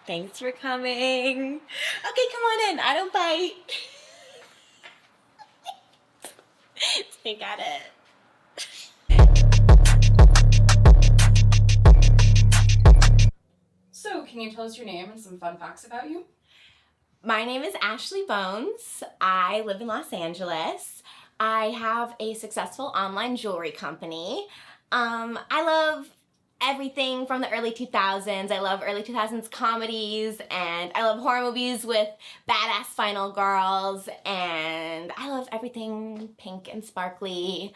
Thanks for coming. Okay, come on in. I don't bite. Take at it. So, can you tell us your name and some fun facts about you? My name is Ashely Bones. I live in Los Angeles. I have a successful online jewelry company. I love everything from the early 2000s. I love early 2000s comedies, and I love horror movies with badass final girls, and I love everything pink and sparkly.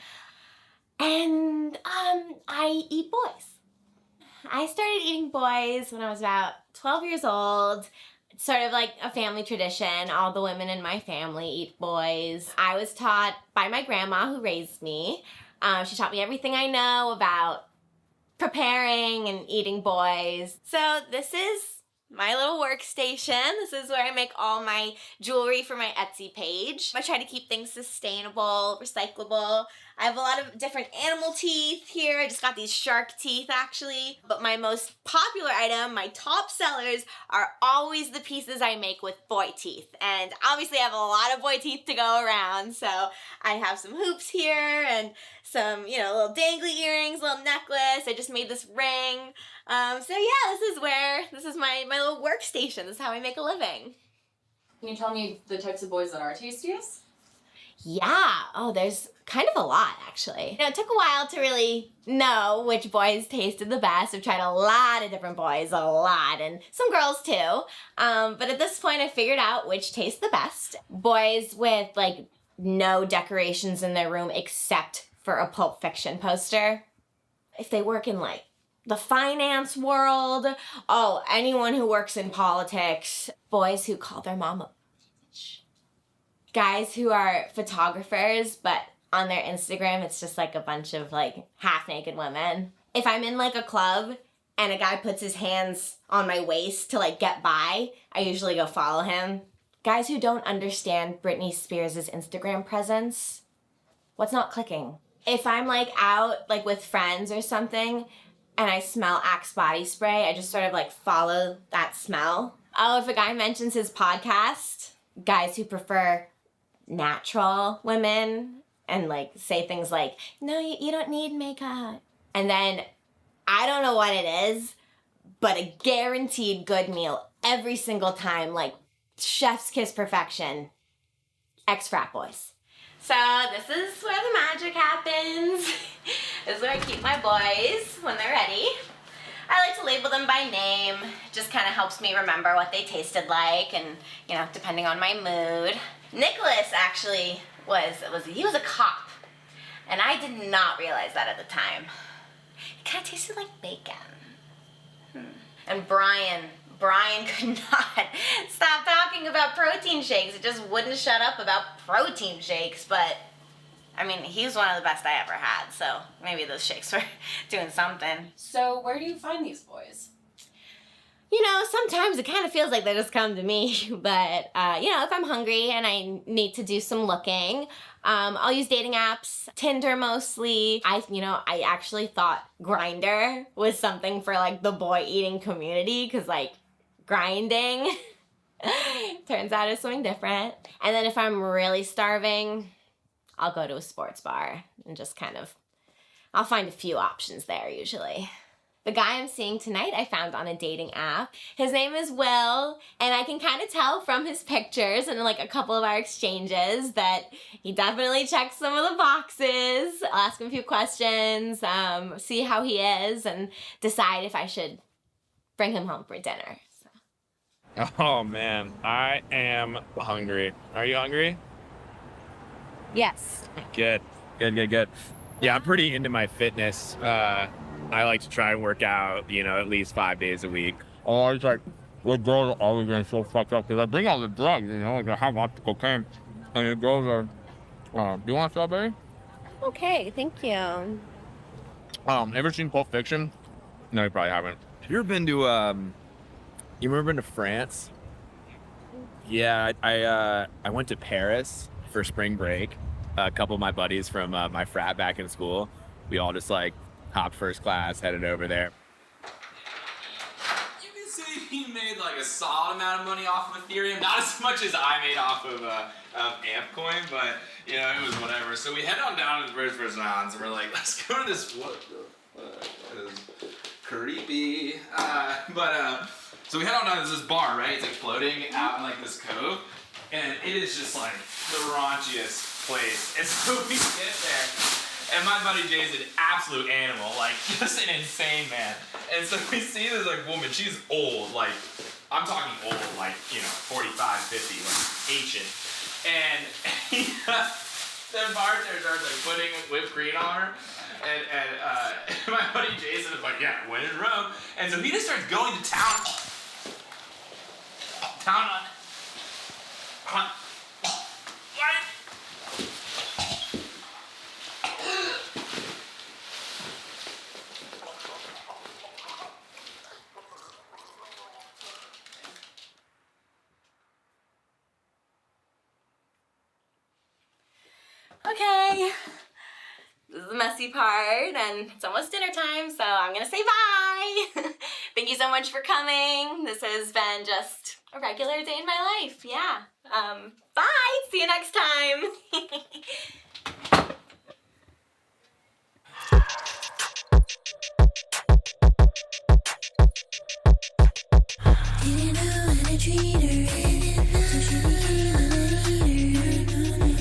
And I eat boys. I started eating boys when I was about 12 years old. It's sort of like a family tradition. All the women in my family eat boys. I was taught by my grandma who raised me. She taught me everything I know about preparing and eating boys. So this is my little workstation. This is where I make all my jewelry for my Etsy page. I try to keep things sustainable, recyclable. I have a lot of different animal teeth here. I just got these shark teeth actually. But my most popular item, my top sellers, are always the pieces I make with boy teeth. And obviously I have a lot of boy teeth to go around. So I have some hoops here and some, little dangly earrings, little necklace. I just made this ring. So yeah, this is my little workstation. This is how I make a living. Can you tell me the types of boys that are tastiest? Yeah. Oh, there's kind of a lot, actually. It took a while to really know which boys tasted the best. I've tried a lot of different boys, and some girls too. But at this point, I figured out which tastes the best. Boys with, no decorations in their room except for a Pulp Fiction poster. If they work in, the finance world, anyone who works in politics, boys who call their mom a bitch. Guys who are photographers, but on their Instagram, it's just a bunch of half-naked women. If I'm in a club and a guy puts his hands on my waist to get by, I usually go follow him. Guys who don't understand Britney Spears' Instagram presence. What's not clicking? If I'm out with friends or something and I smell Axe body spray, I just sort of follow that smell. Oh, if a guy mentions his podcast, guys who prefer natural women and say things like, no, you don't need makeup. And then I don't know what it is, but a guaranteed good meal every single time, chef's kiss perfection, ex-frat boys. So this is where the magic happens. This is where I keep my boys when they're ready. I like to label them by name. Just kind of helps me remember what they tasted like and, depending on my mood. Nicholas actually was a cop, and I did not realize that at the time. It kind of tasted like bacon. And Brian could not stop talking about protein shakes. It just wouldn't shut up about protein shakes, but he was one of the best I ever had, so maybe those shakes were doing something. So, where do you find these boys? Sometimes it kind of feels like they just come to me, but, if I'm hungry and I need to do some looking, I'll use dating apps, Tinder mostly. I actually thought Grindr was something for, the boy eating community, because, grinding turns out it's something different. And then if I'm really starving, I'll go to a sports bar and just I'll find a few options there usually. The guy I'm seeing tonight I found on a dating app. His name is Will, and I can kind of tell from his pictures and a couple of our exchanges that he definitely checks some of the boxes. I'll ask him a few questions, see how he is, and decide if I should bring him home for dinner. So. Oh man, I am hungry. Are you hungry? Yes. Good. Yeah, I'm pretty into my fitness. I like to try and work out, at least 5 days a week. Oh, it's the girls are always getting so fucked up because I bring all the drugs, I have lots of cocaine. And the girls are, do you want a strawberry? Okay, thank you. Ever seen Pulp Fiction? No, you probably haven't. Have you ever been to, you ever been to France? Yeah, I went to Paris for spring break. A couple of my buddies from my frat back in school, we all just hopped first class, headed over there. You can see he made like a solid amount of money off of Ethereum. Not as much as I made off of AmpCoin, but you know, it was whatever. So we head on down to the Virgin Islands, and we're like, let's go to this. What the fuck is creepy? So we head on down to this bar, right? It's like floating out in like this cove, and it is just like the raunchiest place. And so we get there. And my buddy Jay's an absolute animal, like just an insane man. And so we see this like woman, she's old, like I'm talking old, like, you know, 45, 50, like ancient. And the bartender starts like putting whipped cream on her. And my buddy Jason is like, yeah, when in Rome. And so he just starts going to town on Okay, this is the messy part, and it's almost dinner time, so I'm gonna say bye. Thank you so much for coming. This has been just a regular day in my life, yeah. Bye, see you next time. Didn't know how to treat her, so she became a man-eater.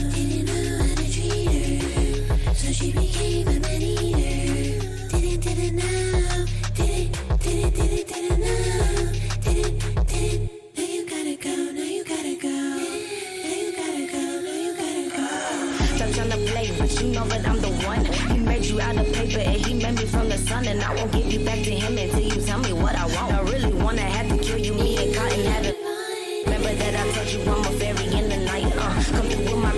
Didn't know how to treat her, so she became a man-eater. Didn't know, didn't know, didn't. Now you gotta go, now you gotta go. Now you gotta go, now you gotta go. Judge on the plate, but you know that I'm the one. He made you out of paper and he made me from the sun. And I won't give you back to him until you tell me what I want. I really wanna have to kill you, me and Cotton have it. Remember that I told you I'm a fairy in the night. Come through with my